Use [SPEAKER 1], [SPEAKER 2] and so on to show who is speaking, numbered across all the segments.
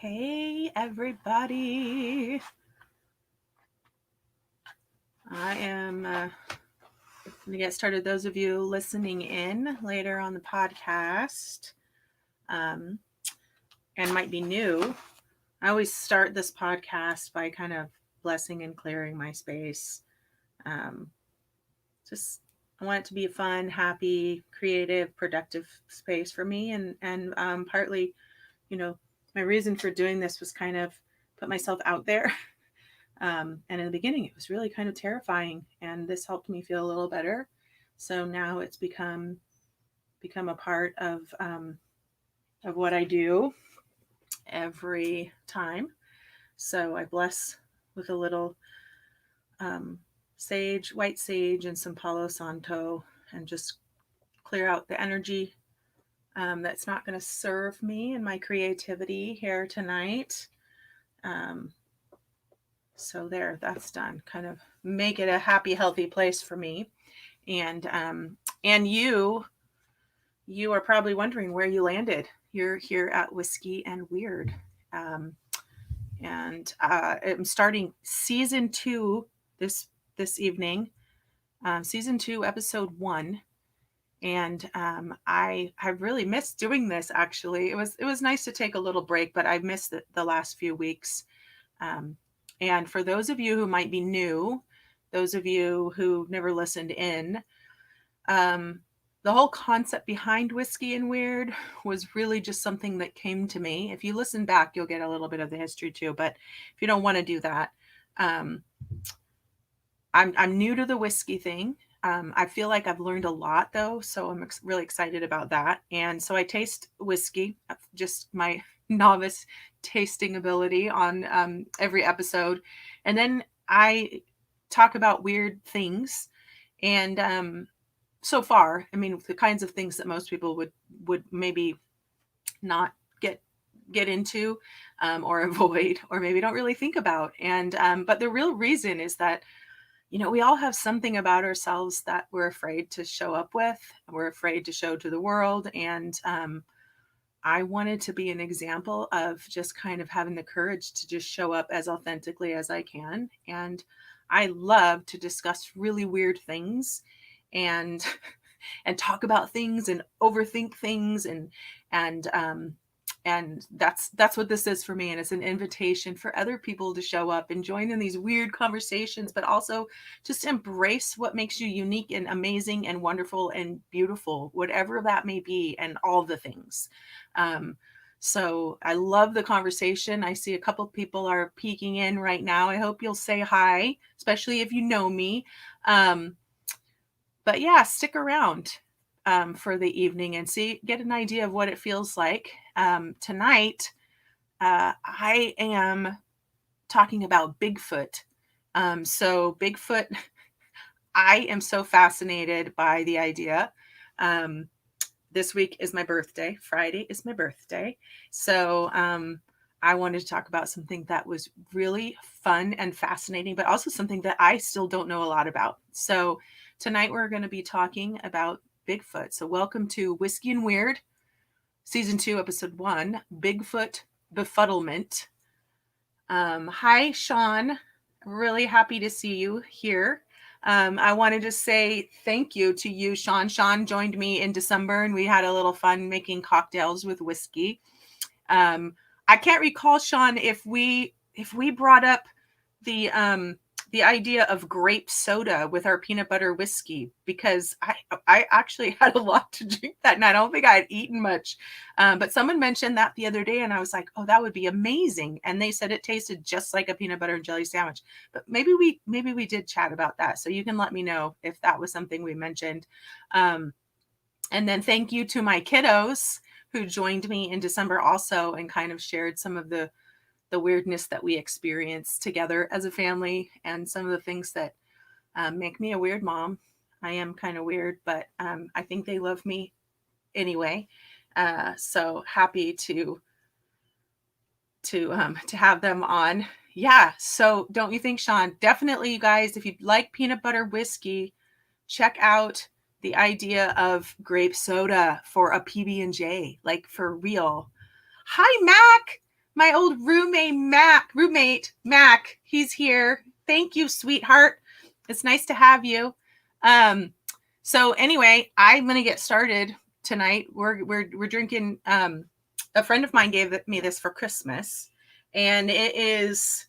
[SPEAKER 1] Hey, everybody. I am going to get started. Those of you listening in later on the podcast and might be new, I always start this podcast by kind of blessing and clearing my space. Just I want it to be a fun, happy, creative, productive space for me. And partly, my reason for doing this was kind of put myself out there. And in the beginning, it was really kind of terrifying, and this helped me feel a little better. So now it's become a part of what I do every time. So I bless with a little sage, white sage, and some Palo Santo, and just clear out the energy that's not going to serve me and my creativity here tonight. So that's done. Kind of make it a happy, healthy place for me. And you are probably wondering where you landed. You're here at Whiskey and Weird. And I'm starting season 2 this evening. Season 2, episode 1. And I really missed doing this. Actually, it was nice to take a little break, but I missed the last few weeks. And for those of you who might be new, those of you who never listened in, the whole concept behind Whiskey and Weird was really just something that came to me. If you listen back, you'll get a little bit of the history too. But if you don't want to do that, I'm new to the whiskey thing. I feel like I've learned a lot though, so I'm really excited about that. And so I taste whiskey, just my novice tasting ability on every episode, and then I talk about weird things. And so far, I mean, the kinds of things that most people would maybe not get into or avoid, or maybe don't really think about. And but the real reason is that we all have something about ourselves that we're afraid to show up with. We're afraid to show to the world. And I wanted to be an example of just kind of having the courage to just show up as authentically as I can. And I love to discuss really weird things and and talk about things and overthink things, and that's what this is for me. And it's an invitation for other people to show up and join in these weird conversations, but also just embrace what makes you unique and amazing and wonderful and beautiful, whatever that may be, and all the things. So I love the conversation. I see a couple of people are peeking in right now. I hope you'll say hi, especially if you know me. But yeah, stick around for the evening and get an idea of what it feels like. Tonight, I am talking about Bigfoot. So Bigfoot, I am so fascinated by the idea. This week is my birthday. Friday is my birthday. So I wanted to talk about something that was really fun and fascinating, but also something that I still don't know a lot about. So tonight we're going to be talking about Bigfoot. So welcome to Whiskey and Weird, season 2, episode 1, Bigfoot Befuddlement. Hi, Sean. Really happy to see you here. I wanted to say thank you to you, Sean. Sean joined me in December, and we had a little fun making cocktails with whiskey. I can't recall, Sean, if we brought up the idea of grape soda with our peanut butter whiskey, because I actually had a lot to drink that night. I don't think I had eaten much, but someone mentioned that the other day, and I was like, oh, that would be amazing. And they said it tasted just like a peanut butter and jelly sandwich. But maybe we did chat about that. So you can let me know if that was something we mentioned. And then thank you to my kiddos who joined me in December also, and kind of shared some of the weirdness that we experienced together as a family, and some of the things that make me a weird mom. I am kind of weird, but I think they love me anyway. So happy to have them on. Yeah. So don't you think, Sean? Definitely, you guys, if you like peanut butter whiskey, check out the idea of grape soda for a PB&J, like for real. Hi, Mac. my old roommate Mac, he's here. Thank you, sweetheart. It's nice to have you. So anyway, I'm gonna get started tonight. We're drinking. A friend of mine gave me this for Christmas, and it's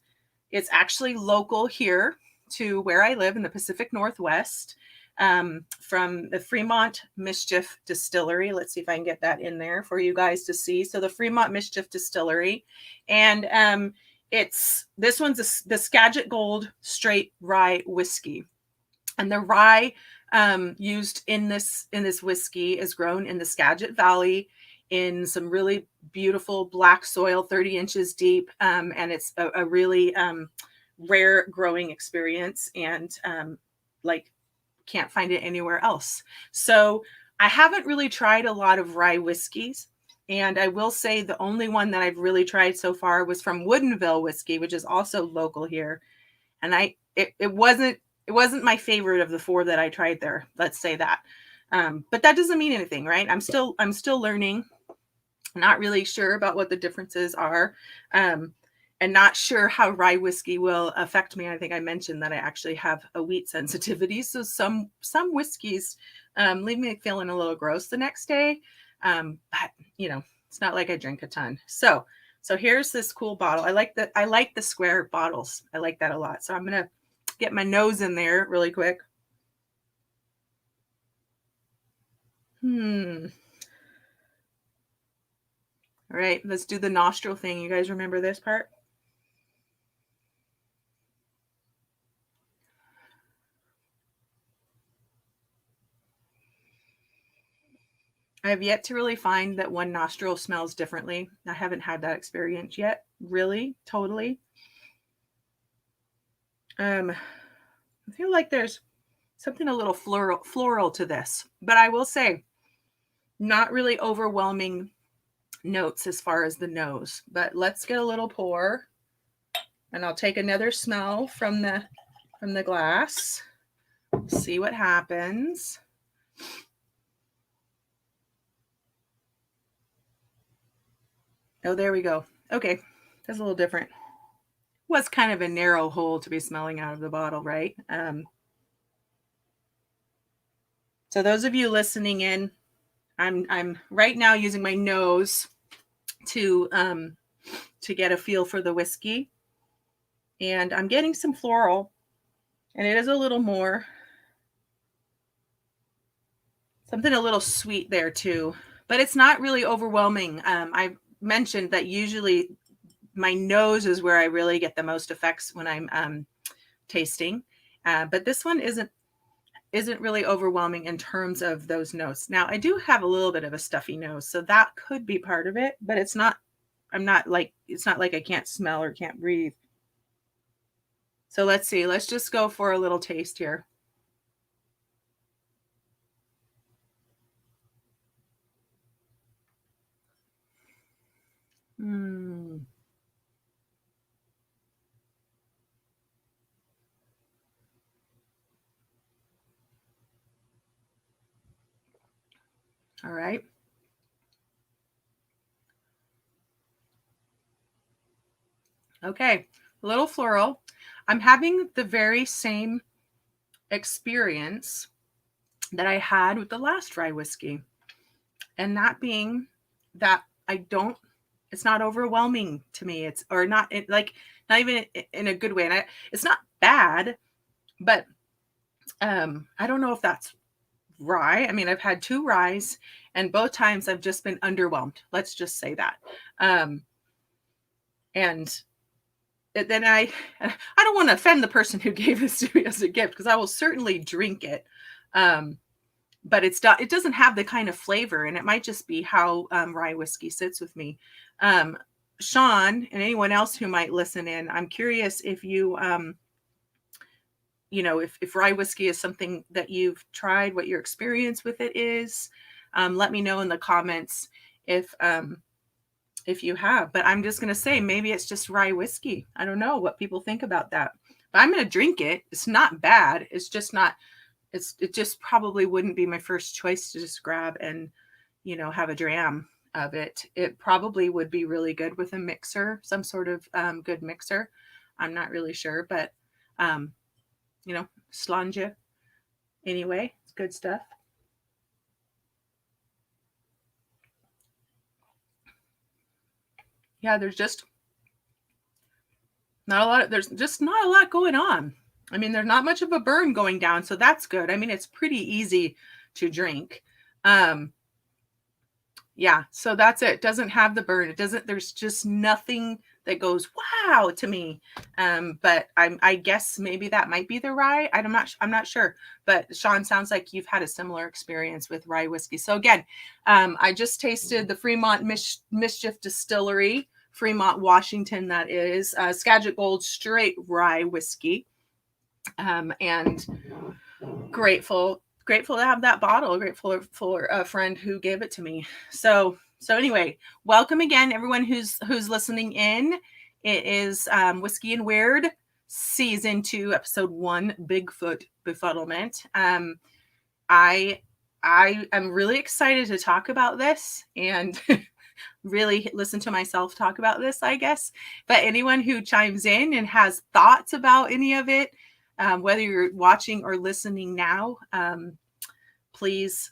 [SPEAKER 1] actually local here to where I live in the Pacific Northwest, from the Fremont Mischief Distillery. Let's see if I can get that in there for you guys to see. So the Fremont Mischief Distillery, and this one's the Skagit Gold Straight Rye Whiskey, and the rye used in this whiskey is grown in the Skagit Valley in some really beautiful black soil, 30 inches deep, and it's a really rare growing experience, and like can't find it anywhere else. So I haven't really tried a lot of rye whiskeys, and I will say the only one that I've really tried so far was from Woodinville Whiskey, which is also local here, and it wasn't my favorite of the four that I tried there. Let's say that. But that doesn't mean anything, right? I'm still learning. Not really sure about what the differences are, and not sure how rye whiskey will affect me. I think I mentioned that I actually have a wheat sensitivity, so some whiskeys leave me feeling a little gross the next day. But it's not like I drink a ton. So here's this cool bottle. I like the square bottles. I like that a lot. So I'm gonna get my nose in there really quick. All right, let's do the nostril thing. You guys remember this part? I have yet to really find that one nostril smells differently. I haven't had that experience yet, really, totally. I feel like there's something a little floral to this, but I will say not really overwhelming notes as far as the nose. But let's get a little pour, and I'll take another smell from the glass. See what happens. Oh, there we go. Okay, that's a little different. Was kind of a narrow hole to be smelling out of the bottle, right? So those of you listening in, I'm right now using my nose to get a feel for the whiskey, and I'm getting some floral, and it is a little more something a little sweet there too, but it's not really overwhelming. I mentioned that usually my nose is where I really get the most effects when I'm tasting, but this one isn't really overwhelming in terms of those notes. Now I do have a little bit of a stuffy nose, so that could be part of it, but it's not like I can't smell or can't breathe. So let's see. Let's just go for a little taste here. All right. Okay, a little floral. I'm having the very same experience that I had with the last rye whiskey. And that being that it's not overwhelming to me. It's, or not like, not even in a good way. And it's not bad, but I don't know if that's rye. I mean, I've had 2 ryes, and both times I've just been underwhelmed. Let's just say that. And then I don't want to offend the person who gave this to me as a gift, because I will certainly drink it. But it doesn't have the kind of flavor, and it might just be how rye whiskey sits with me. Sean and anyone else who might listen in, I'm curious if you, if rye whiskey is something that you've tried, what your experience with it is. Let me know in the comments if you have. But I'm just going to say, maybe it's just rye whiskey. I don't know what people think about that. But I'm going to drink it. It's not bad. It's just not, it just probably wouldn't be my first choice to just grab and, have a dram. of it. It probably would be really good with a mixer, some sort of good mixer. I'm not really sure, but slange. Anyway, it's good stuff. Yeah, there's just not a lot. There's just not a lot going on. I mean, there's not much of a burn going down, so that's good. I mean, it's pretty easy to drink. Yeah, so that's it. Doesn't have the burn. It doesn't. There's just nothing that goes wow to me. But I guess maybe that might be the rye. I'm not sure. But Sean, sounds like you've had a similar experience with rye whiskey. So again, I just tasted the Fremont Mischief Distillery, Fremont, Washington. That is Skagit Gold straight rye whiskey, and grateful to have that bottle. Grateful for a friend who gave it to me. So anyway, welcome again, everyone who's listening in. It is Whiskey and Weird, season 2, episode 1, Bigfoot Befuddlement. I am really excited to talk about this and really listen to myself talk about this, I guess. But anyone who chimes in and has thoughts about any of it, whether you're watching or listening now, please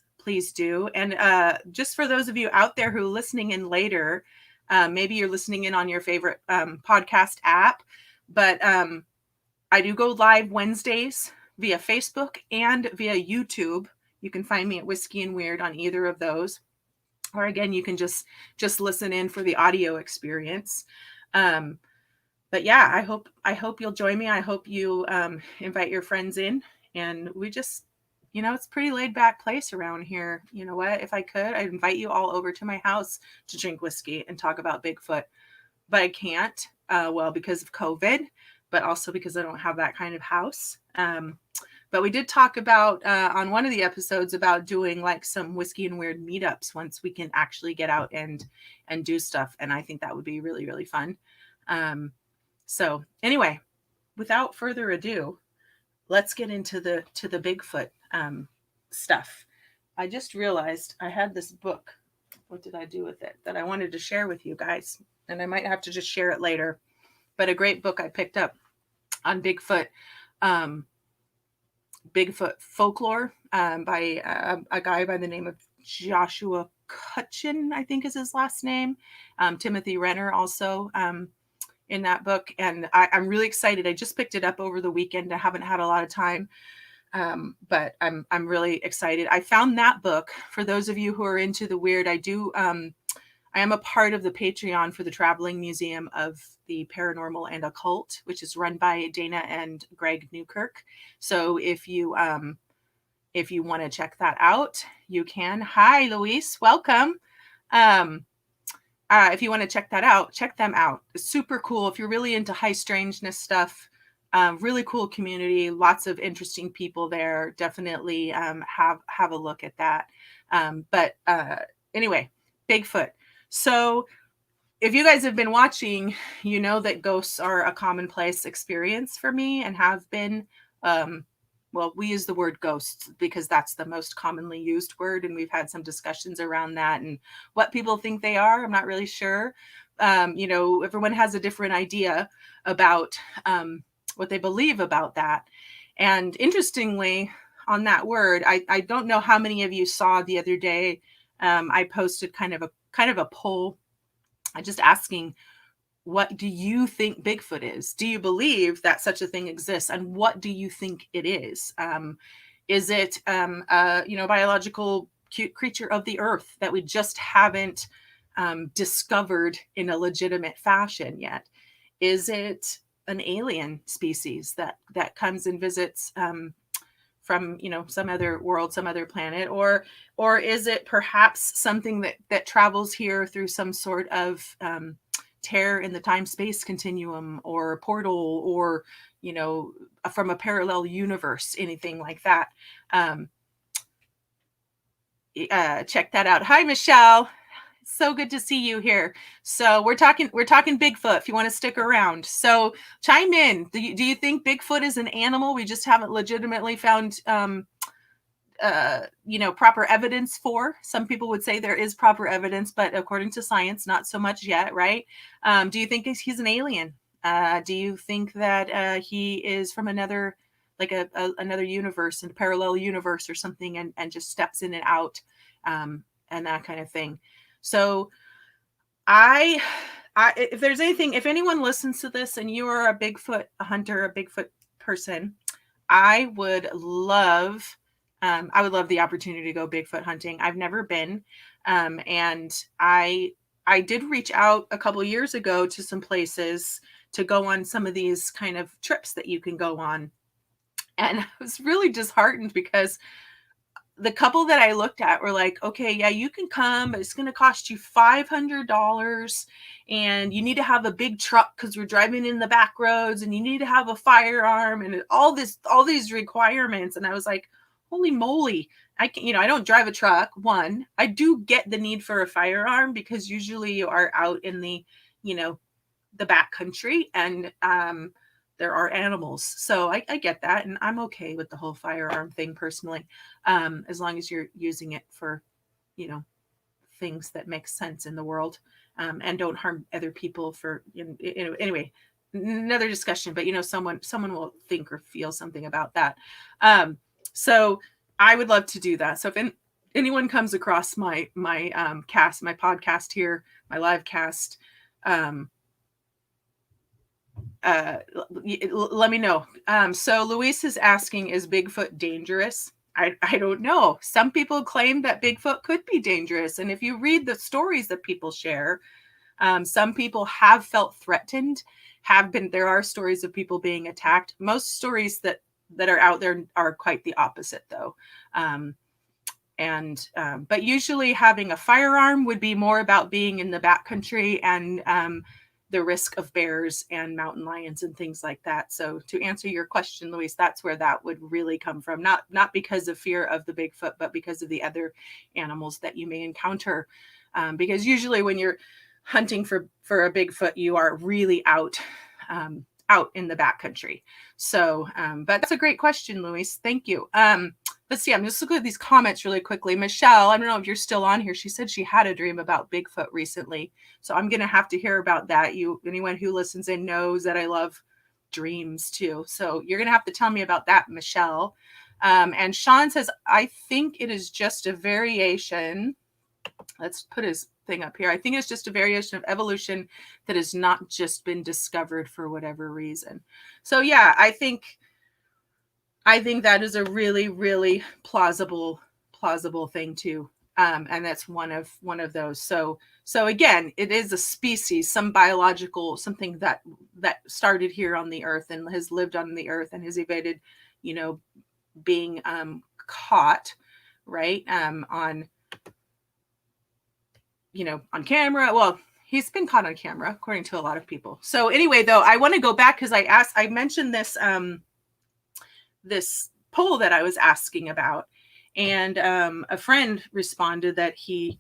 [SPEAKER 1] do. And just for those of you out there who are listening in later, maybe you're listening in on your favorite podcast app, but I do go live Wednesdays via Facebook and via YouTube. You can find me at Whiskey and Weird on either of those. Or again, you can just listen in for the audio experience. But yeah, I hope you'll join me. I hope you invite your friends in, and we just, it's a pretty laid back place around here. You know what? If I could, I'd invite you all over to my house to drink whiskey and talk about Bigfoot, but I can't. Well, because of COVID, but also because I don't have that kind of house. But we did talk about on one of the episodes about doing like some Whiskey and Weird meetups once we can actually get out and do stuff. And I think that would be really, really fun. So anyway, without further ado, let's get into the Bigfoot stuff. I just realized I had this book. What did I do with it that I wanted to share with you guys? And I might have to just share it later. But a great book I picked up on Bigfoot. Bigfoot folklore by a guy by the name of Joshua Cutchin, I think is his last name. Timothy Renner also in that book. And I'm really excited. I just picked it up over the weekend. I haven't had a lot of time, but I'm really excited. I found that book. For those of you who are into the weird, I am a part of the Patreon for the Traveling Museum of the Paranormal and Occult, which is run by Dana and Greg Newkirk. So if you want to check that out, you can. Hi, Luis. Welcome. If you want to check that out, check them out. It's super cool. If you're really into high strangeness stuff, really cool community, lots of interesting people there. Definitely have a look at that. But anyway, Bigfoot. So if you guys have been watching, you know that ghosts are a commonplace experience for me and have been. Well, we use the word ghosts because that's the most commonly used word. And we've had some discussions around that and what people think they are. I'm not really sure. Everyone has a different idea about what they believe about that. And interestingly, on that word, I don't know how many of you saw the other day. I posted kind of a poll, just asking, what do you think Bigfoot is? Do you believe that such a thing exists? And what do you think it is? Is it biological creature of the earth that we just haven't discovered in a legitimate fashion yet? Is it an alien species that comes and visits from some other world, some other planet, or is it perhaps something that travels here through some sort of tear in the time-space continuum or portal, or from a parallel universe, anything like that? Check that out. Hi, Michelle. So good to see you here. So we're talking Bigfoot, if you want to stick around. So chime in. Do you think Bigfoot is an animal? We just haven't legitimately found proper evidence for. Some people would say there is proper evidence, but according to science, not so much yet, right? Do you think he's an alien? Do you think that he is from another, like another universe, a parallel universe or something, and just steps in and out, and that kind of thing? So I, if there's anything, if anyone listens to this and you are a Bigfoot hunter, a Bigfoot person, I would love the opportunity to go Bigfoot hunting. I've never been. And I did reach out a couple of years ago to some places to go on some of these kind of trips that you can go on. And I was really disheartened because the couple that I looked at were like, okay, yeah, you can come, but it's going to cost you $500 and you need to have a big truck because we're driving in the back roads, and you need to have a firearm and all these requirements. And I was like, holy moly. I don't drive a truck. One, I do get the need for a firearm because usually you are out in the, the back country, and there are animals. So I get that. And I'm okay with the whole firearm thing personally, as long as you're using it for, things that make sense in the world, and don't harm other people for, anyway, another discussion, but someone will think or feel something about that. So I would love to do that. So if anyone comes across my podcast here, my live cast, let me know. So Luis is asking, is Bigfoot dangerous? I don't know. Some people claim that Bigfoot could be dangerous. And if you read the stories that people share, some people have felt threatened, there are stories of people being attacked. Most stories that are out there are quite the opposite though. But usually having a firearm would be more about being in the backcountry and, the risk of bears and mountain lions and things like that. So to answer your question, Luis, that's where that would really come from. Not because of fear of the Bigfoot, but because of the other animals that you may encounter. Because usually when you're hunting for a Bigfoot, you are really out in the backcountry. So, but that's a great question, Luis. Thank you. Let's see, I'm just looking at these comments really quickly. Michelle, I don't know if you're still on here. She said she had a dream about Bigfoot recently. So I'm going to have to hear about that. Anyone who listens in knows that I love dreams too. So you're going to have to tell me about that, Michelle. And Sean says, I think it is just a variation. Let's put his thing up here. I think it's just a variation of evolution that has not just been discovered for whatever reason. So yeah, I think that is a really, really plausible thing too. And that's one of those. So again, it is a species, some biological, something that started here on the earth and has lived on the earth and has evaded, being caught, right? On camera. Well, he's been caught on camera, according to a lot of people. So anyway, though, I want to go back because I mentioned this, this poll that I was asking about, and a friend responded that he,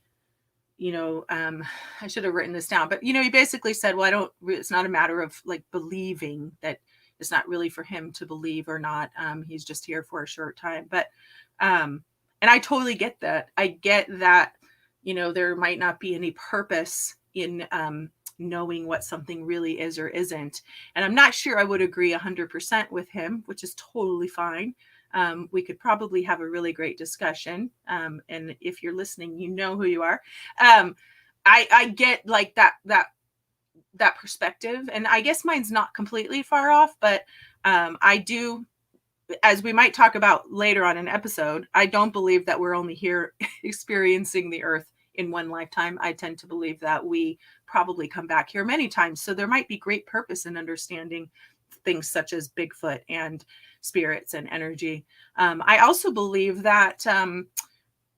[SPEAKER 1] I should have written this down, but he basically said, well, it's not a matter of like believing, that it's not really for him to believe or not. He's just here for a short time. But and I totally get that. I get that, there might not be any purpose in knowing what something really is or isn't. And I'm not sure I would agree 100% with him, which is totally fine. We could probably have a really great discussion. And if you're listening, you know who you are. I get like that perspective. And I guess mine's not completely far off, but I do, as we might talk about later on an episode, I don't believe that we're only here experiencing the earth in one lifetime. I tend to believe that we probably come back here many times. So there might be great purpose in understanding things such as Bigfoot and spirits and energy. I also believe that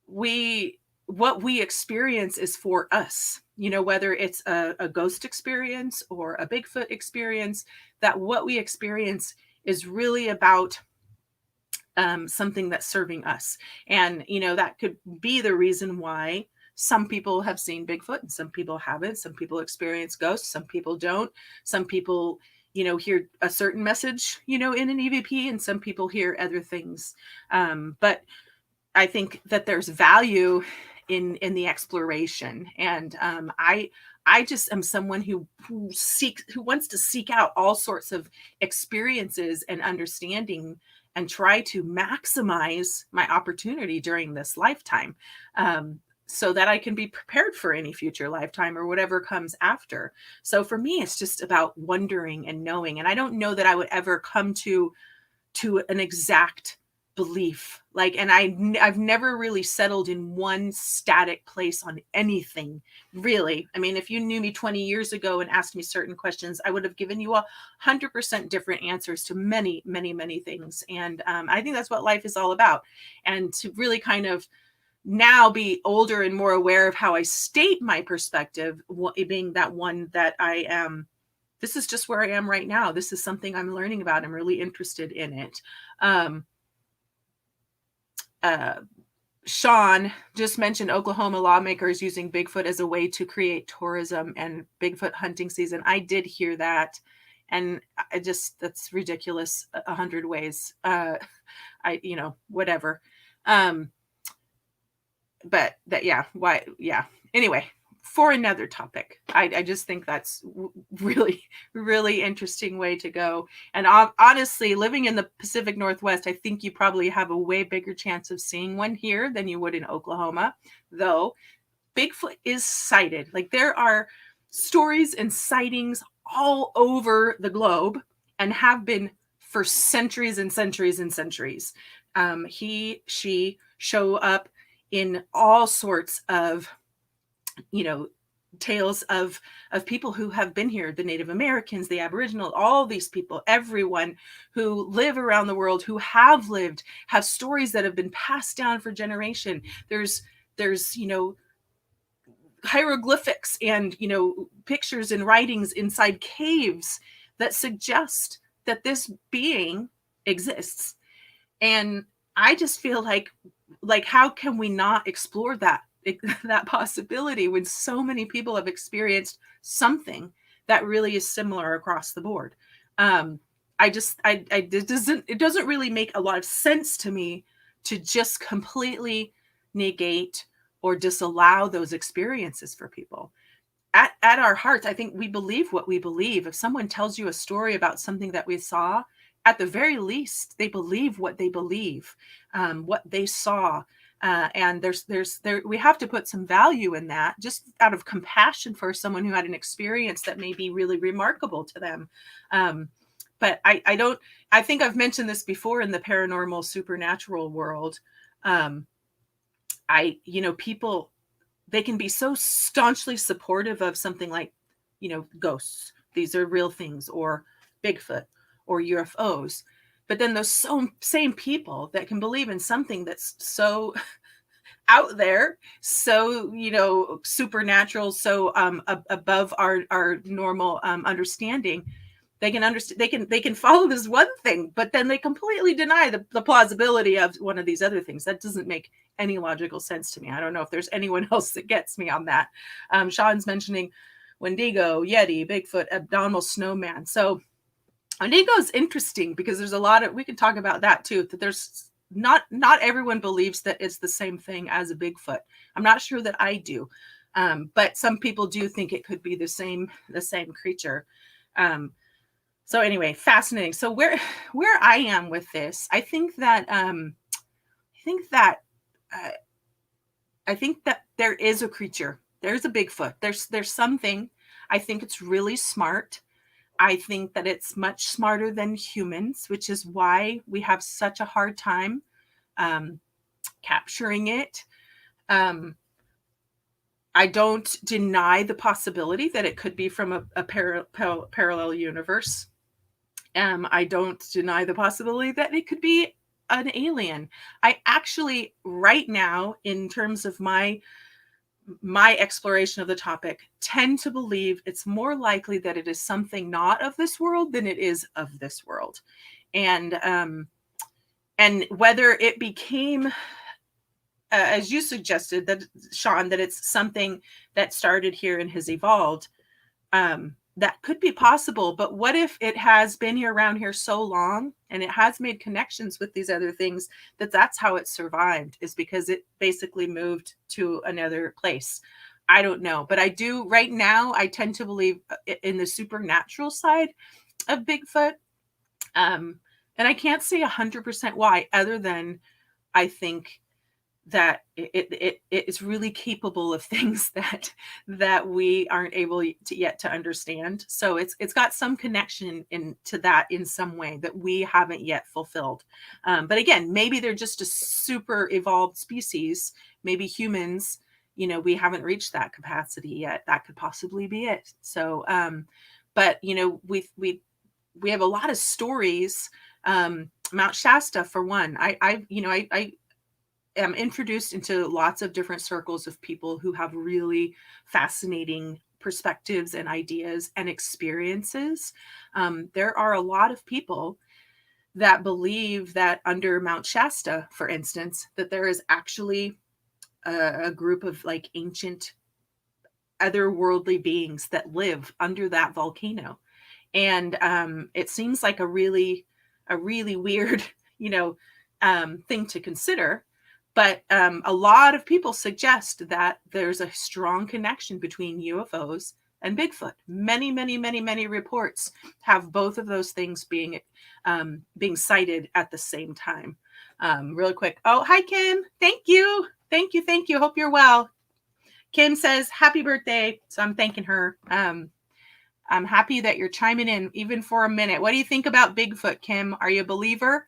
[SPEAKER 1] what we experience is for us, whether it's a ghost experience or a Bigfoot experience, that what we experience is really about something that's serving us. And, that could be the reason why some people have seen Bigfoot and some people haven't. Some people experience ghosts, some people don't. Some people, hear a certain message, in an EVP, and some people hear other things. But I think that there's value in the exploration, and I just am someone who wants to seek out all sorts of experiences and understanding and try to maximize my opportunity during this lifetime, so that I can be prepared for any future lifetime or whatever comes after. So for me, it's just about wondering and knowing, and I don't know that I would ever come to an exact belief. Like, and I've never really settled in one static place on anything, really. I mean, if you knew me 20 years ago and asked me certain questions, I would have given you 100% different answers to many, many, many things. And I think that's what life is all about. And to really kind of now be older and more aware of how I state my perspective, being that one that I am, this is just where I am right now. This is something I'm learning about. I'm really interested in it. Um, Sean just mentioned Oklahoma lawmakers using Bigfoot as a way to create tourism and Bigfoot hunting season. I did hear that. And that's ridiculous 100 ways. Whatever. But that, yeah, why? Yeah. Anyway, for another topic, I just think that's really, really interesting way to go. And honestly, living in the Pacific Northwest, I think you probably have a way bigger chance of seeing one here than you would in Oklahoma, though Bigfoot is sighted. Like, there are stories and sightings all over the globe and have been for centuries and centuries and centuries. She show up in all sorts of, tales of people who have been here, the Native Americans, the Aboriginal, all these people, everyone who live around the world, who have lived, have stories that have been passed down for generation. There's hieroglyphics and pictures and writings inside caves that suggest that this being exists. And I just feel like how can we not explore that possibility when so many people have experienced something that really is similar across the board? It doesn't really make a lot of sense to me to just completely negate or disallow those experiences for people. At our hearts, I think we believe what we believe. If someone tells you a story about something that we saw, at the very least, they believe what they believe, what they saw. And we have to put some value in that, just out of compassion for someone who had an experience that may be really remarkable to them. But I think I've mentioned this before in the paranormal supernatural world. People, they can be so staunchly supportive of something like, ghosts, these are real things, or Bigfoot or UFOs. But then those same people that can believe in something that's so out there, so supernatural, so above our normal understanding, they can follow this one thing, but then they completely deny the plausibility of one of these other things. That doesn't make any logical sense to me. I don't know if there's anyone else that gets me on that. Sean's mentioning Wendigo, Yeti, Bigfoot, abdominal snowman. So Wendigo is interesting because there's a lot of, we can talk about that too, that there's not everyone believes that it's the same thing as a Bigfoot. I'm not sure that I do. But some people do think it could be the same creature. So anyway, fascinating. So where I am with this, I think that there is a creature. There's a Bigfoot. There's something. I think it's really smart. I think that it's much smarter than humans, which is why we have such a hard time capturing it. I don't deny the possibility that it could be from a parallel universe. I don't deny the possibility that it could be an alien. I actually, right now, in terms of my exploration of the topic, tend to believe it's more likely that it is something not of this world than it is of this world. And whether it became, as you suggested, that Sean, that it's something that started here and has evolved, that could be possible, but what if it has been here around here so long and it has made connections with these other things that's how it survived, is because it basically moved to another place. I don't know, but I do right now, I tend to believe in the supernatural side of Bigfoot. And I can't say 100% why, other than I think that it is really capable of things that we aren't able to yet to understand. So it's got some connection into that in some way that we haven't yet fulfilled. But again, maybe they're just a super evolved species. Maybe humans, we haven't reached that capacity yet. That could possibly be it. So, but we have a lot of stories. Mount Shasta, for one, I am introduced into lots of different circles of people who have really fascinating perspectives and ideas and experiences. There are a lot of people that believe that under Mount Shasta, for instance, that there is actually a group of like ancient otherworldly beings that live under that volcano. And it seems like a really weird, thing to consider. But a lot of people suggest that there's a strong connection between UFOs and Bigfoot. Many reports have both of those things being cited at the same time. Really quick. Oh, hi, Kim. Thank you. Hope you're well. Kim says, happy birthday. So I'm thanking her. I'm happy that you're chiming in even for a minute. What do you think about Bigfoot, Kim? Are you a believer?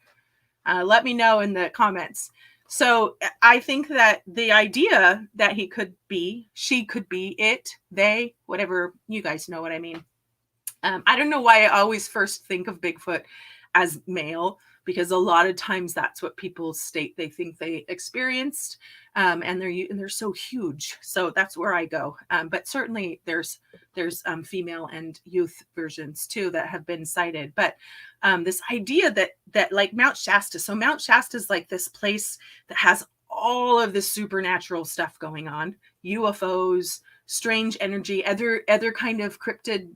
[SPEAKER 1] Let me know in the comments. So I think that the idea that he could be, she could be, it, they, whatever, you guys know what I mean. I don't know why I always first think of Bigfoot as male, because a lot of times that's what people state they think they experienced, and they're so huge. So that's where I go. But certainly there's female and youth versions too that have been cited. But this idea that like Mount Shasta. So Mount Shasta is like this place that has all of this supernatural stuff going on, UFOs, strange energy, other kind of cryptid,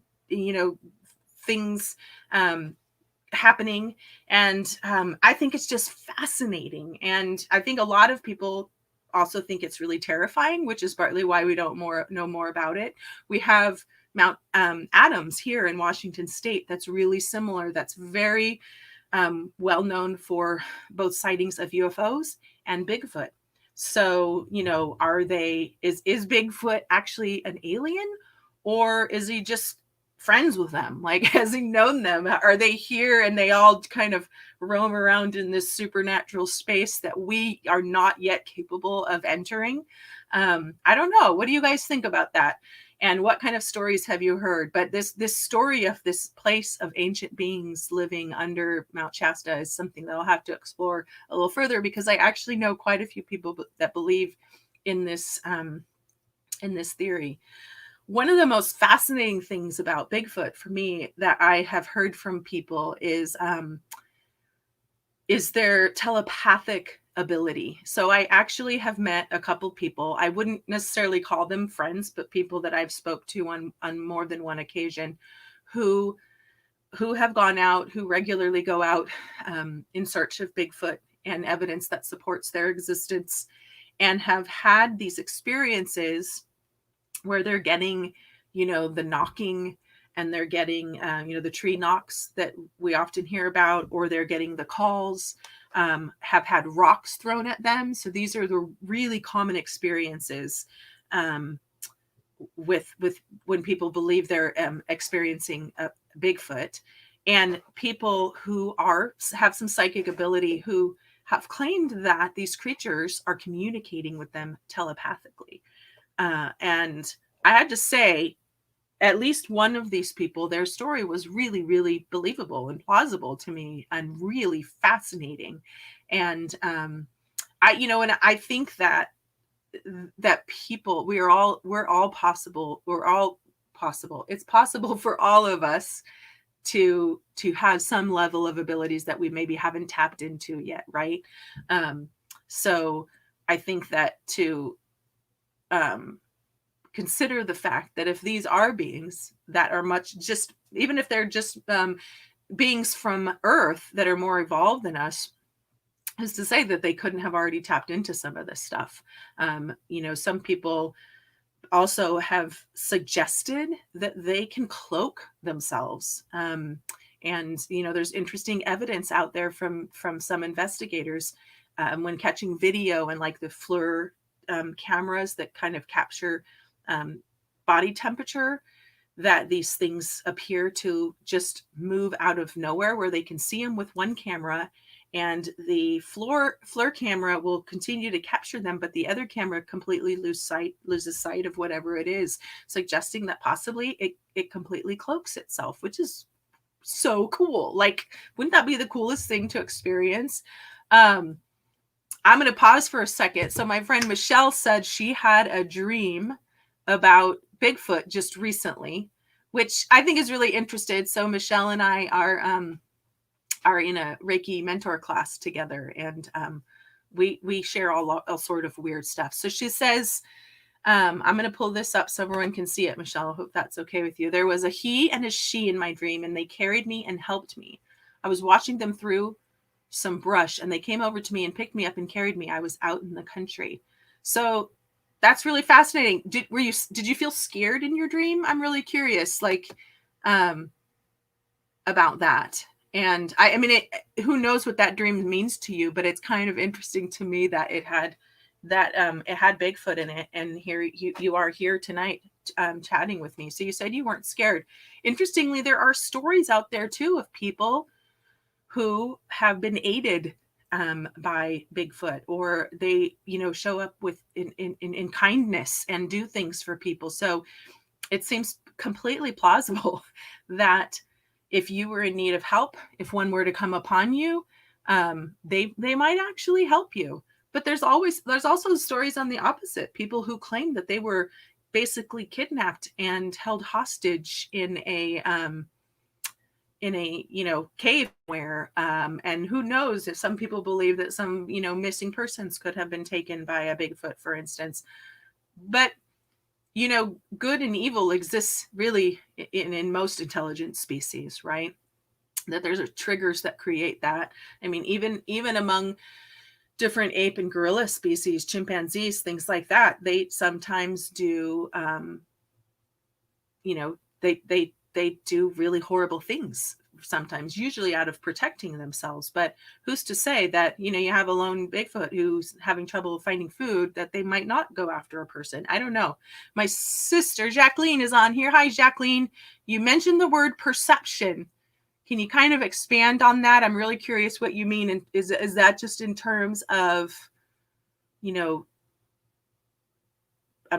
[SPEAKER 1] things happening. And I think it's just fascinating. And I think a lot of people also think it's really terrifying, which is partly why we don't know more about it. We have Mount Adams here in Washington State that's really similar. That's very well known for both sightings of UFOs and Bigfoot. So, is Bigfoot actually an alien, or is he just friends with them? Like, has he known them? Are they here and they all kind of roam around in this supernatural space that we are not yet capable of entering? I don't know. What do you guys think about that? And what kind of stories have you heard? But this story of this place of ancient beings living under Mount Shasta is something that I'll have to explore a little further, because I actually know quite a few people that believe in this theory. One of the most fascinating things about Bigfoot for me that I have heard from people is their telepathic ability. So I actually have met a couple people. I wouldn't necessarily call them friends, but people that I've spoke to on more than one occasion who have gone out, who regularly go out in search of Bigfoot and evidence that supports their existence, and have had these experiences where they're getting, the knocking, and they're getting, the tree knocks that we often hear about, or they're getting the calls, have had rocks thrown at them. So these are the really common experiences with when people believe they're experiencing a Bigfoot. And people who have some psychic ability, who have claimed that these creatures are communicating with them telepathically. And I had to say, at least one of these people, their story was really, really believable and plausible to me, and really fascinating. And and I think that people, we're all possible. It's possible for all of us to have some level of abilities that we maybe haven't tapped into yet, right? So I think that to consider the fact that if these are beings that are much just, even if they're just beings from Earth that are more evolved than us, is to say that they couldn't have already tapped into some of this stuff. Some people also have suggested that they can cloak themselves. And there's interesting evidence out there from some investigators when catching video and like the FLIR cameras that kind of capture body temperature, that these things appear to just move out of nowhere, where they can see them with one camera and the FLIR camera will continue to capture them, but the other camera completely loses sight of whatever it is, suggesting that possibly it completely cloaks itself, which is so cool. Like, wouldn't that be the coolest thing to experience? I'm going to pause for a second. So my friend Michelle said she had a dream about Bigfoot just recently, which I think is really interesting. So Michelle and I are in a Reiki mentor class together, and we share all sort of weird stuff. So she says, I'm going to pull this up so everyone can see it, Michelle. I hope that's okay with you. There was a he and a she in my dream, and they carried me and helped me. I was watching them through some brush, and they came over to me and picked me up and carried me. I was out in the country. So that's really fascinating. Did you feel scared in your dream? I'm really curious, like, about that. And I mean, who knows what that dream means to you, but it's kind of interesting to me that it had Bigfoot in it. And here you are here tonight chatting with me. So you said you weren't scared. Interestingly, there are stories out there too of people who have been aided by Bigfoot, or they, show up with in kindness and do things for people. So it seems completely plausible that if you were in need of help, if one were to come upon you, they might actually help you. But there's also stories on the opposite. People who claim that they were basically kidnapped and held hostage in a cave where, and who knows if some people believe that some, missing persons could have been taken by a Bigfoot, for instance. But good and evil exists really in most intelligent species, right? That there's triggers that create that. I mean, even among different ape and gorilla species, chimpanzees, things like that, they sometimes do, they do really horrible things sometimes, usually out of protecting themselves. But who's to say that, you have a lone Bigfoot who's having trouble finding food, that they might not go after a person? I don't know. My sister Jacqueline is on here. Hi, Jacqueline. You mentioned the word perception. Can you kind of expand on that? I'm really curious what you mean. And is that just in terms of, I'm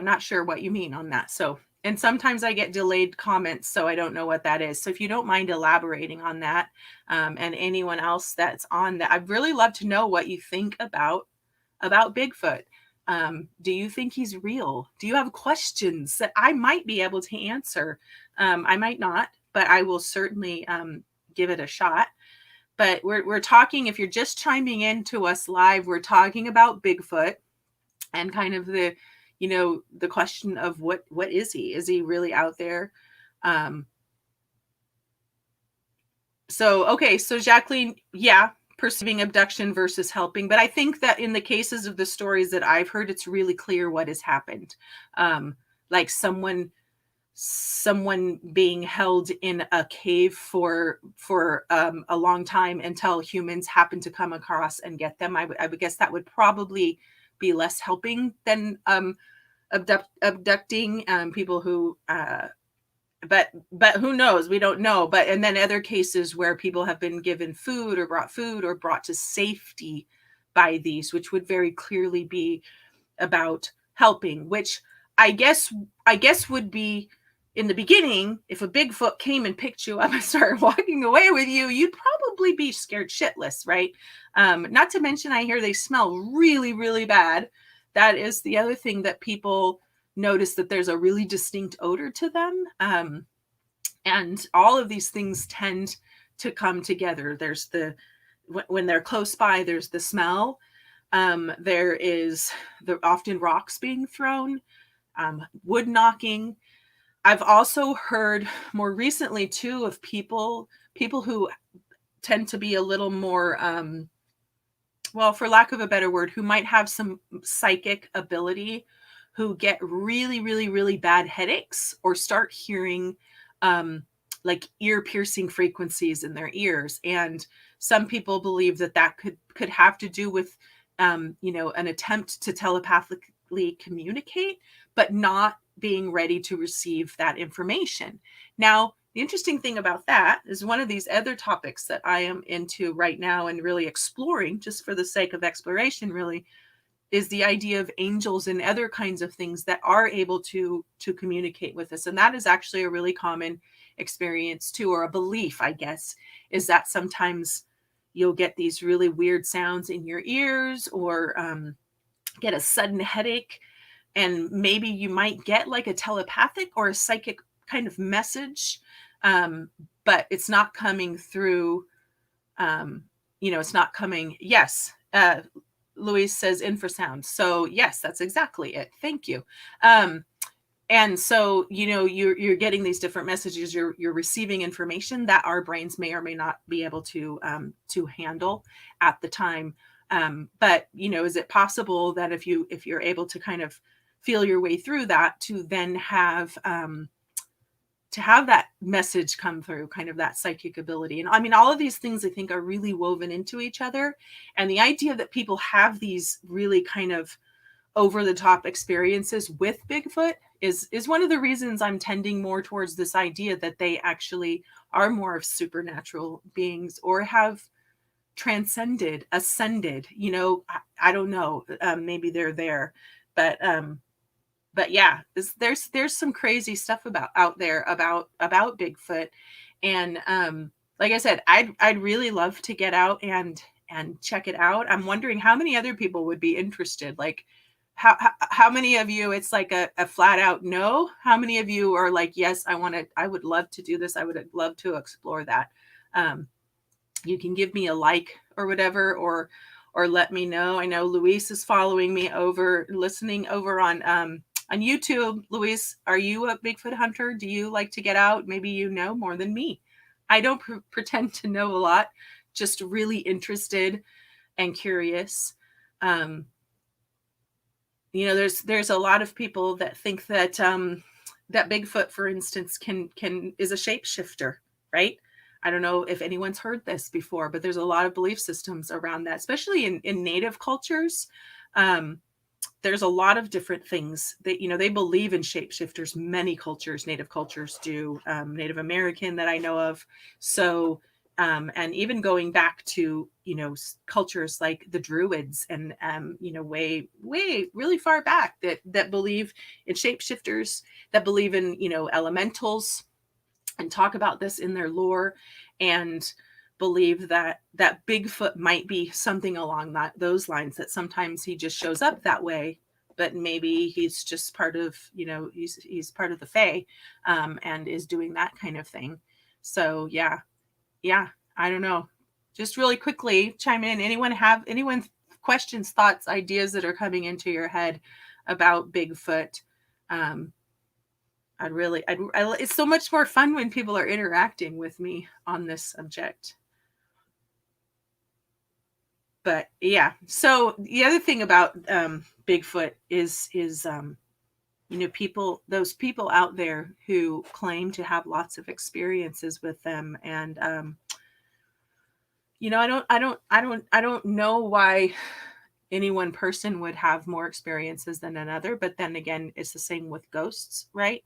[SPEAKER 1] not sure what you mean on that. So, and sometimes I get delayed comments, so I don't know what that is. So if you don't mind elaborating on that, and anyone else that's on that, I'd really love to know what you think about Bigfoot. Do you think he's real? Do you have questions that I might be able to answer? I might not, but I will certainly give it a shot. But we're talking, if you're just chiming in to us live, we're talking about Bigfoot and kind of the question of what is he? Is he really out there? So Jacqueline, yeah, perceiving abduction versus helping. But I think that in the cases of the stories that I've heard, it's really clear what has happened. Like someone being held in a cave for a long time until humans happen to come across and get them. I would guess that would probably be less helping than abducting people who but who knows, we don't know. But and then other cases where people have been given food or brought to safety by these, which would very clearly be about helping, which I guess would be in the beginning. If a Bigfoot came and picked you up and started walking away with you, you'd probably be scared shitless, right? Not to mention, I hear they smell really, really bad. That is the other thing that people notice, that there's a really distinct odor to them. And all of these things tend to come together. There's when they're close by, there's the smell. There is often rocks being thrown. wood knocking. I've also heard more recently too of people who tend to be a little more well, for lack of a better word, who might have some psychic ability, who get really, really, really bad headaches or start hearing like ear piercing frequencies in their ears. And some people believe that that could have to do with, an attempt to telepathically communicate, but not being ready to receive that information. Now, the interesting thing about that is one of these other topics that I am into right now and really exploring, just for the sake of exploration, really, is the idea of angels and other kinds of things that are able to communicate with us. And that is actually a really common experience too, or a belief, I guess, is that sometimes you'll get these really weird sounds in your ears, or get a sudden headache, and maybe you might get like a telepathic or a psychic kind of message, but it's not coming through. It's not coming. Yes, Louise says infrasound. So yes, that's exactly it. Thank you. And so, you're getting these different messages. You're receiving information that our brains may or may not be able to handle at the time. But is it possible that if you're able to kind of feel your way through that, to then have that message come through, kind of that psychic ability? And I mean, all of these things I think are really woven into each other. And the idea that people have these really kind of over the top experiences with Bigfoot is one of the reasons I'm tending more towards this idea that they actually are more of supernatural beings, or have transcended, ascended. I don't know. Maybe they're there, but yeah, there's some crazy stuff out there about Bigfoot. And like I said, I'd really love to get out and check it out. I'm wondering how many other people would be interested. Like, how many of you, it's like a flat out no? How many of you are like, yes, I would love to do this. I would love to explore that. You can give me a like or whatever, or let me know. I know Luis is following me listening over on YouTube. Luis, are you a Bigfoot hunter? Do you like to get out? Maybe you know more than me. I don't pretend to know a lot, just really interested and curious. There's a lot of people that think that that Bigfoot, for instance, is a shapeshifter, right? I don't know if anyone's heard this before, but there's a lot of belief systems around that, especially in Native cultures. There's a lot of different things that, they believe in shapeshifters. Many cultures, Native cultures do, Native American that I know of. So, and even going back to, cultures like the Druids and, way, really far back, that believe in shapeshifters, that believe in, elementals, and talk about this in their lore, and believe that Bigfoot might be something along those lines, that sometimes he just shows up that way, but maybe he's just part of, he's part of the Fae, and is doing that kind of thing. So yeah, I don't know. Just really quickly chime in. Anyone questions, thoughts, ideas that are coming into your head about Bigfoot? It's so much more fun when people are interacting with me on this subject. But yeah, so the other thing about Bigfoot is those people out there who claim to have lots of experiences with them, and I don't know why any one person would have more experiences than another. But then again, it's the same with ghosts, right?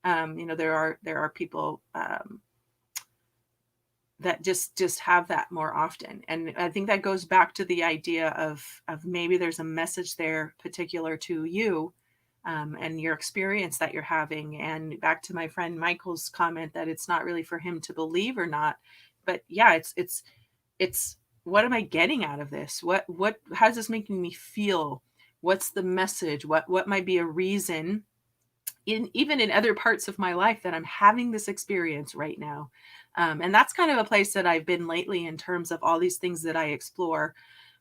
[SPEAKER 1] There are people that just have that more often. And I think that goes back to the idea of maybe there's a message there particular to you, and your experience that you're having. And back to my friend Michael's comment that it's not really for him to believe or not. But yeah, it's what am I getting out of this? How's this making me feel? What's the message? What might be a reason even in other parts of my life that I'm having this experience right now? And that's kind of a place that I've been lately in terms of all these things that I explore.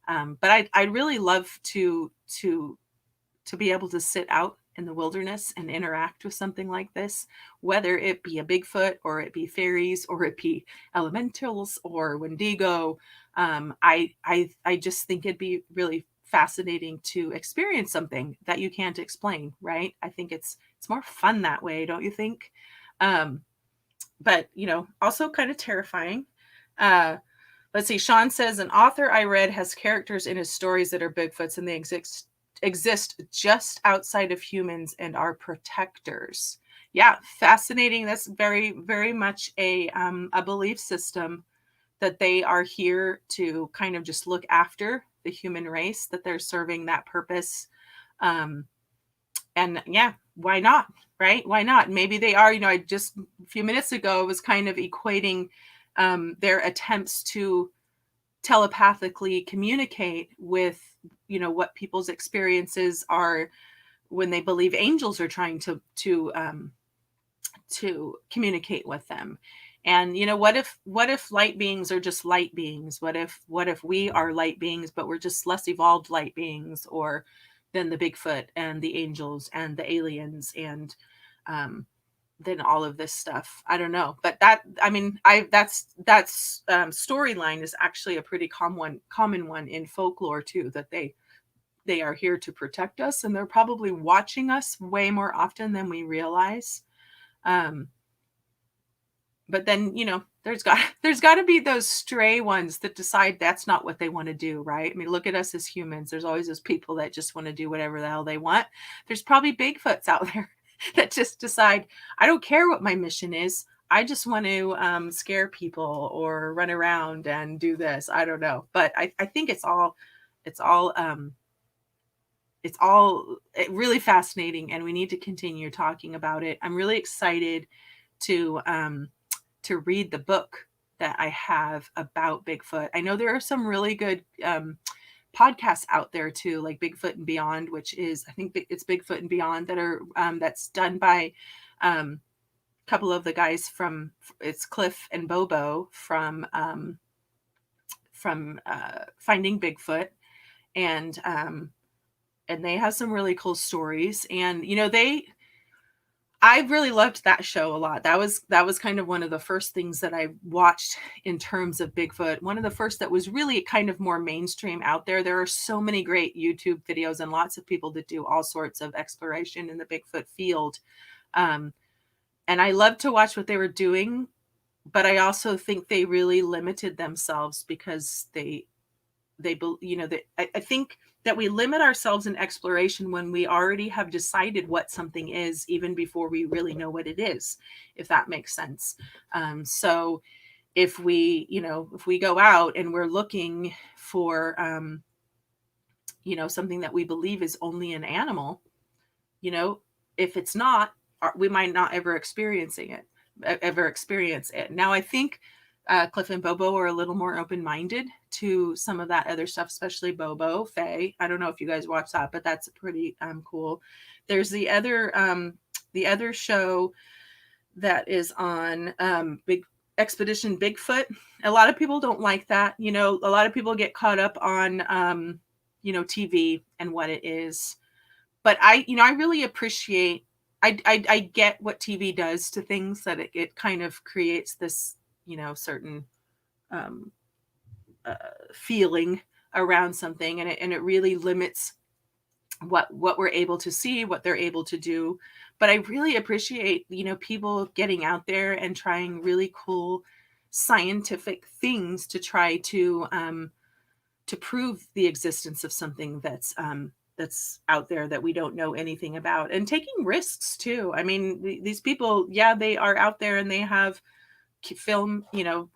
[SPEAKER 1] But I'd really love to be able to sit out in the wilderness and interact with something like this, whether it be a Bigfoot or it be fairies or it be elementals or Wendigo. I just think it'd be really fascinating to experience something that you can't explain, right? I think it's more fun that way, don't you think? Um, but also kind of terrifying. Uh, let's see. Sean says an author I read has characters in his stories that are Bigfoots, and they exist just outside of humans and are protectors. Yeah, fascinating. That's very, very much a belief system that they are here to kind of just look after the human race, that they're serving that purpose. Um, and yeah, why not? Right? Why not? Maybe they are. I just a few minutes ago was kind of equating their attempts to telepathically communicate with what people's experiences are when they believe angels are trying to communicate with them. And what if light beings are just light beings? What if we are light beings but we're just less evolved light beings, or than the Bigfoot and the angels and the aliens and then all of this stuff? I don't know, but that's storyline is actually a pretty common one in folklore too, that they are here to protect us, and they're probably watching us way more often than we realize. um but then there's got to be those stray ones that decide that's not what they want to do, right? I mean, look at us as humans. There's always those people that just want to do whatever the hell they want. There's probably Bigfoots out there that just decide, I don't care what my mission is, I just want to scare people or run around and do this. I don't know, but I think it's all really fascinating, and we need to continue talking about it. I'm really excited to read the book that I have about Bigfoot. I know there are some really good podcasts out there too, like Bigfoot and Beyond, which is, I think it's Bigfoot and Beyond, that are that's done by a couple of the guys from, it's Cliff and Bobo from Finding Bigfoot, and they have some really cool stories. And I really loved that show a lot. That was kind of one of the first things that I watched in terms of Bigfoot. One of the first that was really kind of more mainstream out there. There are so many great YouTube videos and lots of people that do all sorts of exploration in the Bigfoot field. And I loved to watch what they were doing, but I also think they really limited themselves because I think that we limit ourselves in exploration when we already have decided what something is, even before we really know what it is, if that makes sense. So if we go out and we're looking for something that we believe is only an animal, if it's not, we might not ever experience it. Now, I think Cliff and Bobo are a little more open-minded to some of that other stuff, especially Bobo. Faye, I don't know if you guys watch that, but that's pretty cool. There's the other show that is on Big Expedition Bigfoot. A lot of people don't like that. A lot of people get caught up on TV and what it is. But I really appreciate, I get what TV does to things, that it kind of creates this certain feeling around something, and it really limits what we're able to see, what they're able to do. But I really appreciate people getting out there and trying really cool scientific things to try to prove the existence of something that's out there that we don't know anything about, and taking risks too. I mean, these people, yeah, they are out there and they have film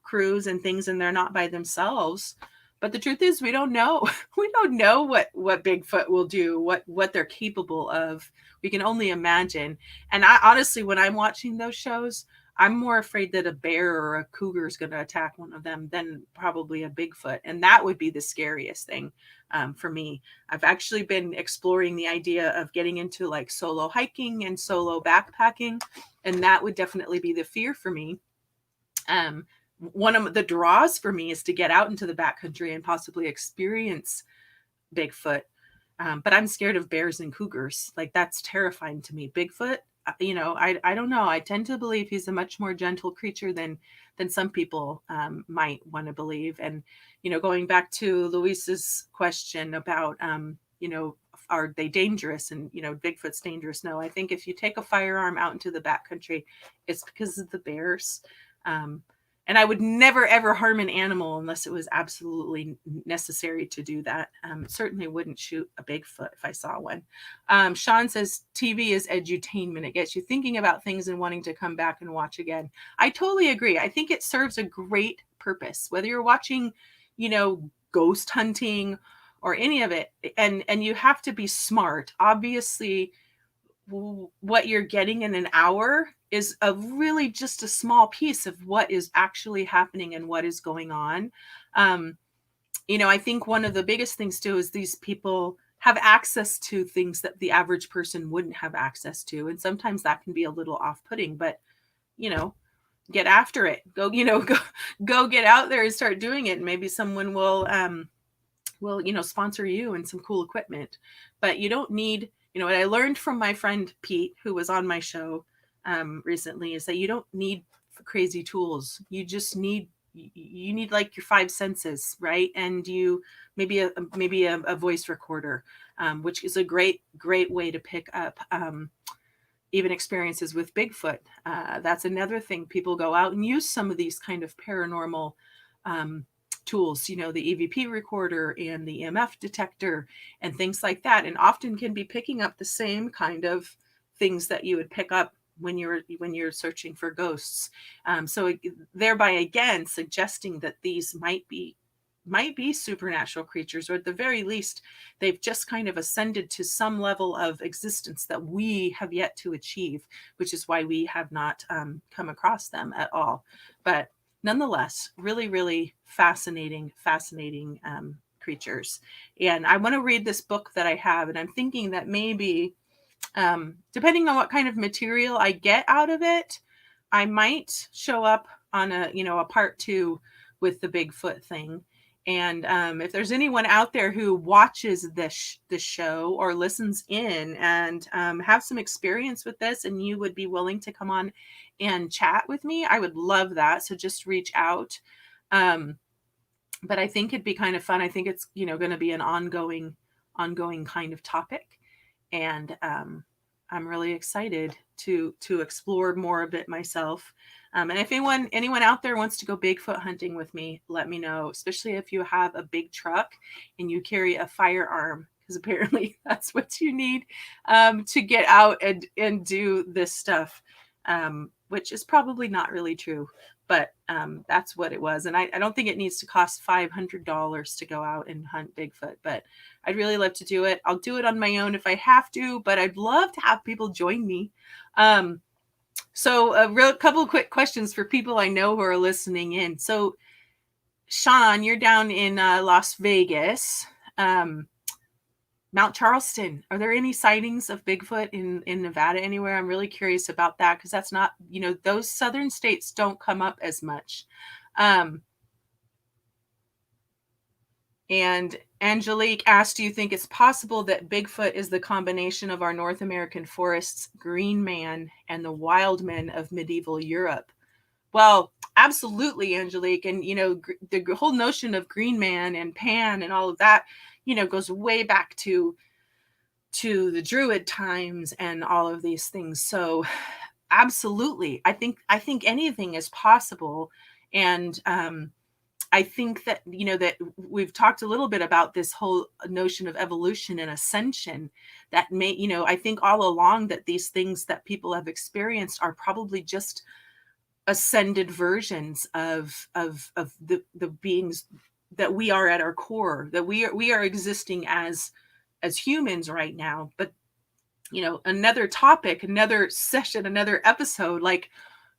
[SPEAKER 1] crews and things, and they're not by themselves. But the truth is, we don't know. We don't know what Bigfoot will do, what they're capable of. We can only imagine. And I honestly, when I'm watching those shows, I'm more afraid that a bear or a cougar is going to attack one of them than probably a Bigfoot. And that would be the scariest thing for me. I've actually been exploring the idea of getting into like solo hiking and solo backpacking, and that would definitely be the fear for me. One of the draws for me is to get out into the backcountry and possibly experience Bigfoot. But I'm scared of bears and cougars. Like, that's terrifying to me. Bigfoot, I don't know. I tend to believe he's a much more gentle creature than some people might want to believe. And, going back to Luis's question about, are they dangerous? And, Bigfoot's dangerous. No, I think if you take a firearm out into the backcountry, it's because of the bears. And I would never, ever harm an animal unless it was absolutely necessary to do that. Certainly wouldn't shoot a Bigfoot if I saw one. Sean says TV is edutainment. It gets you thinking about things and wanting to come back and watch again. I totally agree. I think it serves a great purpose, whether you're watching, ghost hunting or any of it. And you have to be smart. Obviously, what you're getting in an hour is a really just a small piece of what is actually happening and what is going on. I think one of the biggest things too is these people have access to things that the average person wouldn't have access to. And sometimes that can be a little off-putting, but get after it. Go get out there and start doing it. And maybe someone will sponsor you and some cool equipment. But you don't need, what I learned from my friend Pete, who was on my show recently, is that you don't need crazy tools. You just need like your five senses, right? And you maybe a voice recorder, which is a great way to pick up even experiences with Bigfoot. That's another thing. People go out and use some of these kind of paranormal tools, the EVP recorder and the EMF detector and things like that, and often can be picking up the same kind of things that you would pick up when you're searching for ghosts. So thereby again suggesting that these might be supernatural creatures, or at the very least they've just kind of ascended to some level of existence that we have yet to achieve, which is why we have not come across them at all. But nonetheless, really, really fascinating creatures. And I want to read this book that I have, and I'm thinking that maybe depending on what kind of material I get out of it, I might show up on a part 2 with the Bigfoot thing. And if there's anyone out there who watches this show or listens in and have some experience with this, and you would be willing to come on and chat with me, I would love that. So just reach out. But I think it'd be kind of fun. I think it's going to be an ongoing kind of topic, and I'm really excited to explore more of it myself. And if anyone out there wants to go Bigfoot hunting with me, let me know, especially if you have a big truck and you carry a firearm, because apparently that's what you need to get out and do this stuff, which is probably not really true, but that's what it was. And I don't think it needs to cost $500 to go out and hunt Bigfoot, but I'd really love to do it. I'll do it on my own if I have to, but I'd love to have people join me. So a couple of quick questions for people I know who are listening in. So Sean, you're down in Las Vegas, Mount Charleston. Are there any sightings of Bigfoot in Nevada anywhere? I'm really curious about that, because that's not, those southern states don't come up as much. And Angelique asked, do you think it's possible that Bigfoot is the combination of our North American forests, Green Man, and the wild men of medieval Europe? Well, absolutely, Angelique. And, the whole notion of Green Man and Pan and all of that, goes way back to the Druid times and all of these things. So absolutely, I think anything is possible. And I think that, that we've talked a little bit about this whole notion of evolution and ascension that may, I think all along that these things that people have experienced are probably just ascended versions of the beings that we are at our core, that we are existing as humans right now. But, another topic, another session, another episode, like,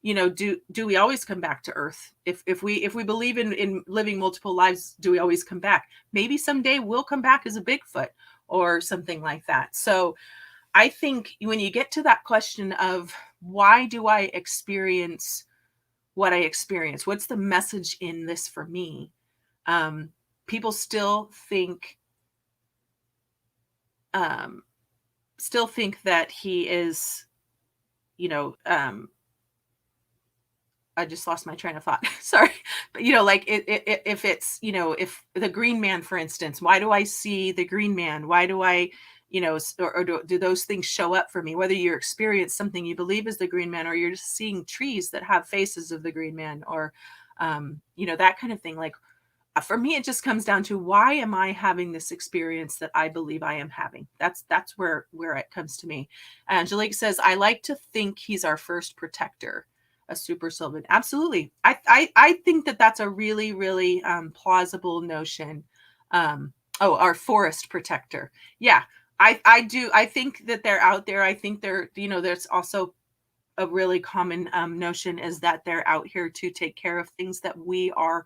[SPEAKER 1] do we always come back to Earth? If we believe in living multiple lives, do we always come back? Maybe someday we'll come back as a Bigfoot or something like that. So I think when you get to that question of why do I experience what I experience? What's the message in this for me? People still think um, still think that he is, you know, I just lost my train of thought. Sorry. But, like if it's, if the Green Man, for instance, why do I see the Green Man? Why do I, or do those things show up for me? Whether you experience something you believe is the Green Man, or you're just seeing trees that have faces of the Green Man, or, that kind of thing. Like, for me, it just comes down to, why am I having this experience that I believe I am having? That's where it comes to me. Angelique says, I like to think he's our first protector, a super sylvan. Absolutely. I think that that's a really, really plausible notion. Our forest protector. Yeah, I do. I think that they're out there. I think they're, there's also a really common notion is that they're out here to take care of things that we are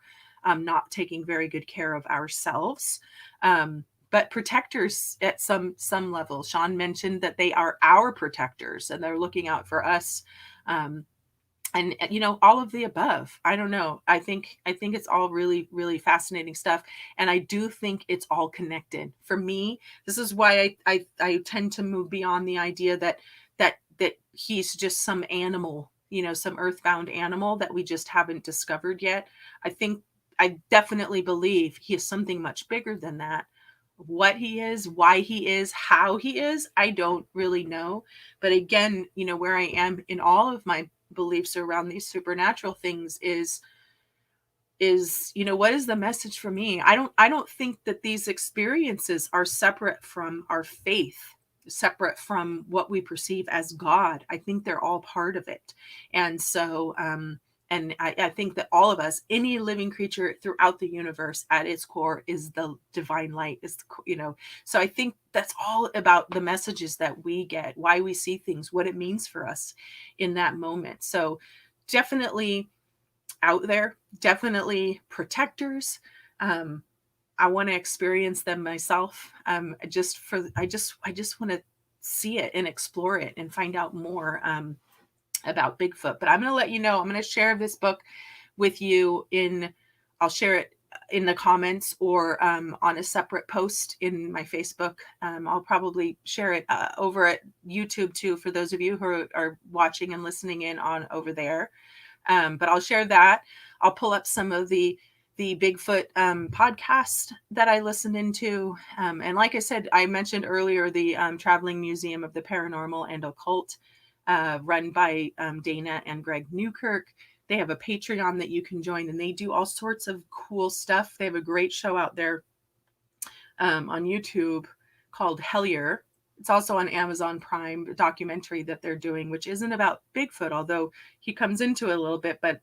[SPEAKER 1] not taking very good care of ourselves. But protectors at some level. Sean mentioned that they are our protectors and they're looking out for us. And all of the above. I don't know. I think it's all really, really fascinating stuff, and I do think it's all connected. For me, this is why I tend to move beyond the idea that he's just some animal, some earthbound animal that we just haven't discovered yet. I definitely believe he is something much bigger than that. What he is, why he is, how he is, I don't really know. But again, where I am in all of my beliefs around these supernatural things is what is the message for me? I don't think that these experiences are separate from our faith, separate from what we perceive as God. I think they're all part of it. And so and I think that all of us, any living creature throughout the universe, at its core is the divine light. So I think that's all about the messages that we get, why we see things, what it means for us in that moment. So definitely out there, definitely protectors. I want to experience them myself. I just want to see it and explore it and find out more about Bigfoot. But I'm going to let you know, I'm going to share this book with you I'll share it in the comments or on a separate post in my Facebook. I'll probably share it over at YouTube too, for those of you who are watching and listening in on over there. But I'll share that. I'll pull up some of the Bigfoot podcast that I listened into. And like I said, I mentioned earlier, the Traveling Museum of the Paranormal and Occult, run by Dana and Greg Newkirk. They have a Patreon that you can join, and they do all sorts of cool stuff. They have a great show out there on YouTube called Hellier. It's also on Amazon Prime, a documentary that they're doing, which isn't about Bigfoot, although he comes into it a little bit, but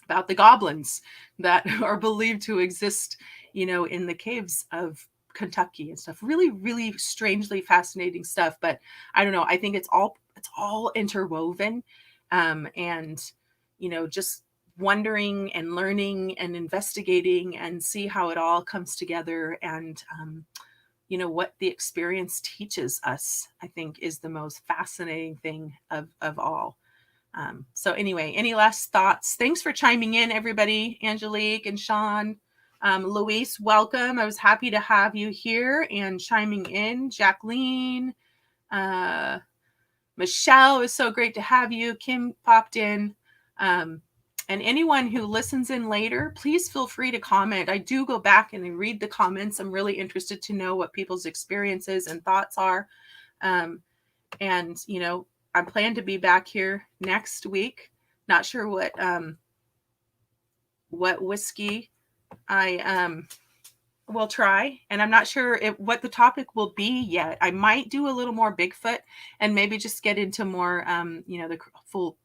[SPEAKER 1] about the goblins that are believed to exist, in the caves of Kentucky and stuff. Really, really strangely fascinating stuff. But I don't know. I think it's all interwoven. And, just wondering and learning and investigating and see how it all comes together. And, what the experience teaches us, I think, is the most fascinating thing of all. So anyway, any last thoughts? Thanks for chiming in, everybody. Angelique and Sean. Luis, welcome. I was happy to have you here and chiming in. Jacqueline, Michelle, it was so great to have you. Kim popped in. And anyone who listens in later, please feel free to comment. I do go back and read the comments. I'm really interested to know what people's experiences and thoughts are. And, I plan to be back here next week. Not sure what whiskey I will try, and I'm not sure what the topic will be yet. I might do a little more Bigfoot and maybe just get into more the full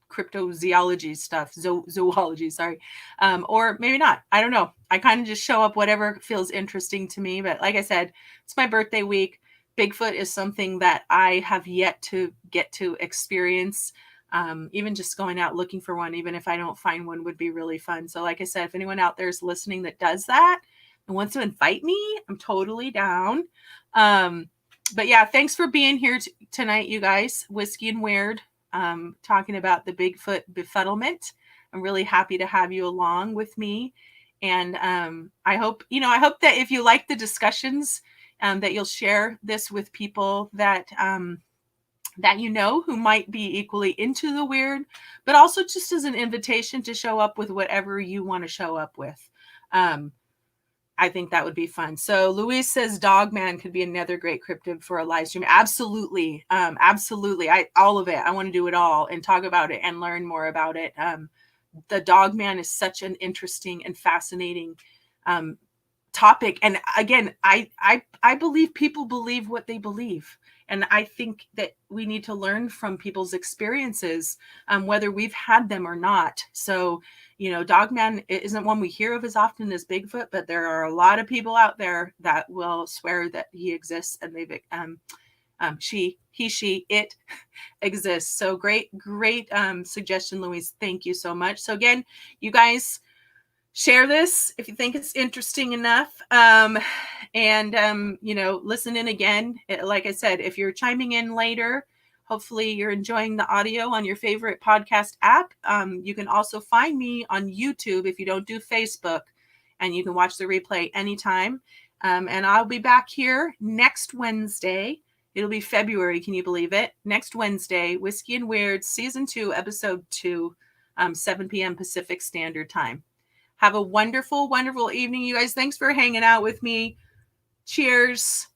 [SPEAKER 1] cryptozoology stuff, zoology, sorry. Or maybe not. I don't know. I kind of just show up whatever feels interesting to me. But like I said, it's my birthday week. Bigfoot is something that I have yet to get to experience. Even just going out looking for one, even if I don't find one, would be really fun. So like I said, if anyone out there is listening that does that and wants to invite me, I'm totally down. But yeah, thanks for being here tonight, you guys. Whiskey and Weird, talking about the Bigfoot befuddlement. I'm really happy to have you along with me. And I hope that if you like the discussions, that you'll share this with people that that you know who might be equally into the weird, but also just as an invitation to show up with whatever you want to show up with. I think that would be fun. So Louise says Dogman could be another great cryptid for a live stream. Absolutely. Absolutely. All of it. I want to do it all and talk about it and learn more about it. The Dogman is such an interesting and fascinating topic. And again, I believe people believe what they believe. And I think that we need to learn from people's experiences, whether we've had them or not. So, you know, Dogman isn't one we hear of as often as Bigfoot, but there are a lot of people out there that will swear that he exists and they've, it exists. So great suggestion, Louise. Thank you so much. So again, you guys, share this if you think it's interesting enough. You know, listen in again. Like I said, if you're chiming in later, hopefully you're enjoying the audio on your favorite podcast app. You can also find me on YouTube if you don't do Facebook, and you can watch the replay anytime. And I'll be back here next Wednesday. It'll be February. Can you believe it? Next Wednesday, Whiskey and Weird, Season 2, Episode 2, 7 p.m. Pacific Standard Time. Have a wonderful, wonderful evening, you guys. Thanks for hanging out with me. Cheers.